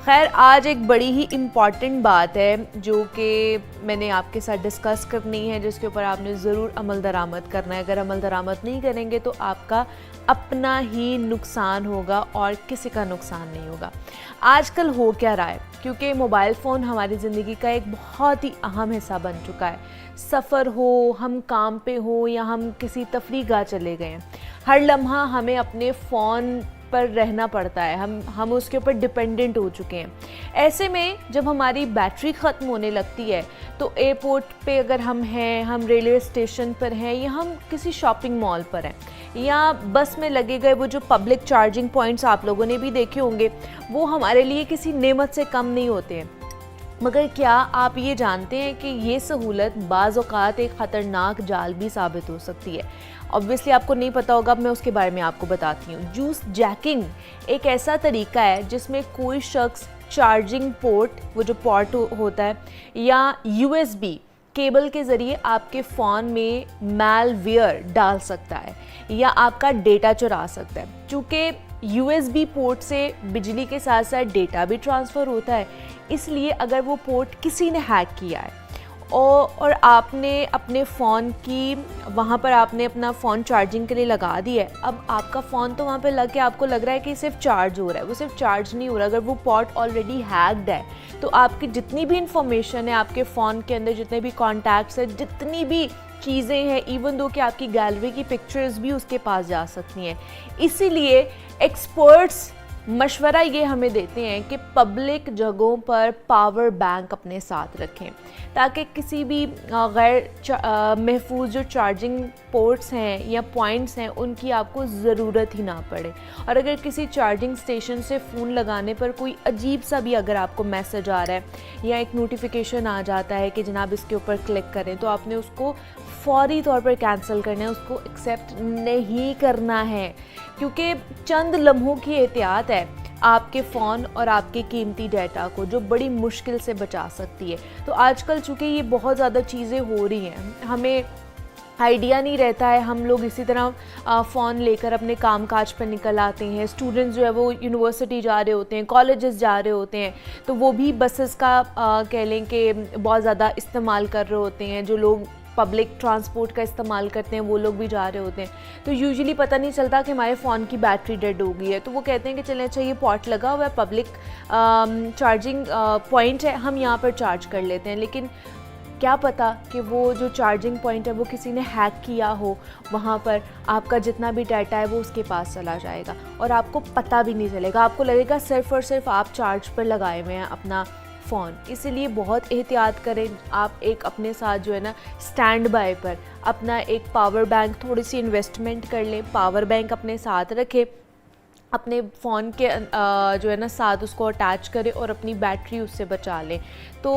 खैर आज एक बड़ी ही इम्पॉर्टेंट बात है जो कि मैंने आपके साथ डिस्कस करनी है, जिसके ऊपर आपने ज़रूर अमल दरामद करना है। अगर अमल दरामद नहीं करेंगे तो आपका अपना ही नुकसान होगा और किसी का नुकसान नहीं होगा। आजकल हो क्या रहा है, क्योंकि मोबाइल फ़ोन हमारी ज़िंदगी का एक बहुत ही अहम हिस्सा बन चुका है। सफ़र हो, हम काम पे हो या हम किसी तफरीह गाह चले गए हैं, हर लम्हा हमें अपने फ़ोन पर रहना पड़ता है। हम उसके ऊपर डिपेंडेंट हो चुके हैं। ऐसे में जब हमारी बैटरी ख़त्म होने लगती है तो एयरपोर्ट पे अगर हम हैं, हम रेलवे स्टेशन पर हैं या हम किसी शॉपिंग मॉल पर हैं या बस में लगे गए वो जो पब्लिक चार्जिंग पॉइंट्स आप लोगों ने भी देखे होंगे, वो हमारे लिए किसी नेमत से कम नहीं होते हैं। मगर क्या आप ये जानते हैं कि ये सहूलत बाज़ औक़ात एक ख़तरनाक जाल भी साबित हो सकती है। ऑब्वियसली आपको नहीं पता होगा, अब मैं उसके बारे में आपको बताती हूँ। जूस जैकिंग एक ऐसा तरीका है जिसमें कोई शख्स चार्जिंग पोर्ट, वो जो पोर्ट होता है, या USB केबल के ज़रिए आपके फ़ोन में मैलवेयर डाल सकता है या आपका डेटा चुरा सकता है। चूँकि USB पोर्ट से बिजली के साथ साथ डेटा भी ट्रांसफ़र होता है, इसलिए अगर वो पोर्ट किसी ने हैक किया है और आपने अपने फ़ोन की वहाँ पर आपने अपना फ़ोन चार्जिंग के लिए लगा दिया है, अब आपका फ़ोन तो वहाँ पे लग के आपको लग रहा है कि सिर्फ चार्ज हो रहा है, वो सिर्फ चार्ज नहीं हो रहा। अगर वो पोर्ट ऑलरेडी हैक्ड है तो आपकी जितनी भी इंफॉर्मेशन है आपके फ़ोन के अंदर, जितने भी कॉन्टैक्ट्स हैं, जितनी भी चीज़ें हैं, इवन दो कि आपकी गैलरी की पिक्चर्स भी उसके पास जा सकती हैं। इसीलिए एक्सपर्ट्स मशवरा ये हमें देते हैं कि पब्लिक जगहों पर पावर बैंक अपने साथ रखें, ताकि किसी भी गैर महफूज जो चार्जिंग पोर्ट्स हैं या पॉइंट्स हैं उनकी आपको ज़रूरत ही ना पड़े। और अगर किसी चार्जिंग स्टेशन से फ़ोन लगाने पर कोई अजीब सा भी अगर आपको मैसेज आ रहा है या एक नोटिफिकेशन आ जाता है कि जनाब इसके ऊपर क्लिक करें, तो आपने उसको फौरी तौर पर कैंसिल करना है, उसको एक्सेप्ट नहीं करना है, क्योंकि चंद लम्हों की एहतियात है आपके फ़ोन और आपके कीमती डाटा को जो बड़ी मुश्किल से बचा सकती है। तो आजकल चूँकि ये बहुत ज़्यादा चीज़ें हो रही हैं, हमें आइडिया नहीं रहता है, हम लोग इसी तरह फ़ोन लेकर अपने काम काज पर निकल आते हैं। स्टूडेंट्स जो है वो यूनिवर्सिटी जा रहे होते हैं, कॉलेजेस जा रहे होते हैं, तो वो भी बसेस का कह लें कि बहुत ज़्यादा इस्तेमाल कर रहे होते हैं। जो लोग पब्लिक ट्रांसपोर्ट का इस्तेमाल करते हैं वो लोग भी जा रहे होते हैं, तो यूजुअली पता नहीं चलता कि हमारे फ़ोन की बैटरी डेड हो गई है। तो वो कहते हैं कि चलें, अच्छा ये पोर्ट लगा हुआ है, पब्लिक चार्जिंग पॉइंट है, हम यहाँ पर चार्ज कर लेते हैं। लेकिन क्या पता कि वो जो चार्जिंग पॉइंट है वो किसी ने हैक किया हो, वहाँ पर आपका जितना भी डाटा है वो उसके पास चला जाएगा और आपको पता भी नहीं चलेगा। आपको लगेगा सिर्फ़ और सिर्फ आप चार्ज पर लगाए हुए हैं अपना फ़ोन। इसीलिए बहुत एहतियात करें। आप एक अपने साथ जो है ना स्टैंड बाय पर अपना एक पावर बैंक, थोड़ी सी इन्वेस्टमेंट कर लें, पावर बैंक अपने साथ रखें, अपने फ़ोन के जो है ना साथ उसको अटैच करें और अपनी बैटरी उससे बचा लें। तो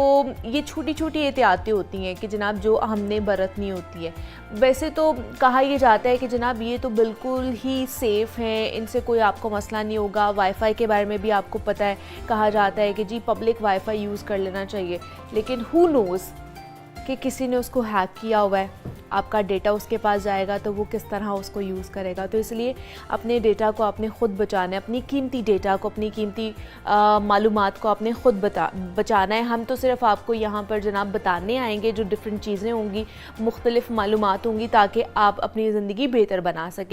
ये छोटी छोटी एहतियातें होती हैं कि जनाब जो हमने बरतनी होती है। वैसे तो कहा यह जाता है कि जनाब ये तो बिल्कुल ही सेफ़ हैं, इनसे कोई आपको मसला नहीं होगा। वाईफ़ाई के बारे में भी आपको पता है, कहा जाता है कि जी पब्लिक वाईफ़ाई यूज़ कर लेना चाहिए, लेकिन हु नोज़ कि किसी ने उसको हैक किया हुआ है, आपका डेटा उसके पास जाएगा तो वो किस तरह उसको यूज़ करेगा। तो इसलिए अपने डेटा को आपने ख़ुद बचाना है, अपनी कीमती डेटा को, अपनी कीमती मालूमात को आपने ख़ुद बचाना है। हम तो सिर्फ आपको यहाँ पर जनाब बताने आएंगे जो डिफरेंट चीज़ें होंगी, मुख्तलिफ़ मालूमात होंगी, ताकि आप अपनी ज़िंदगी बेहतर बना सकें।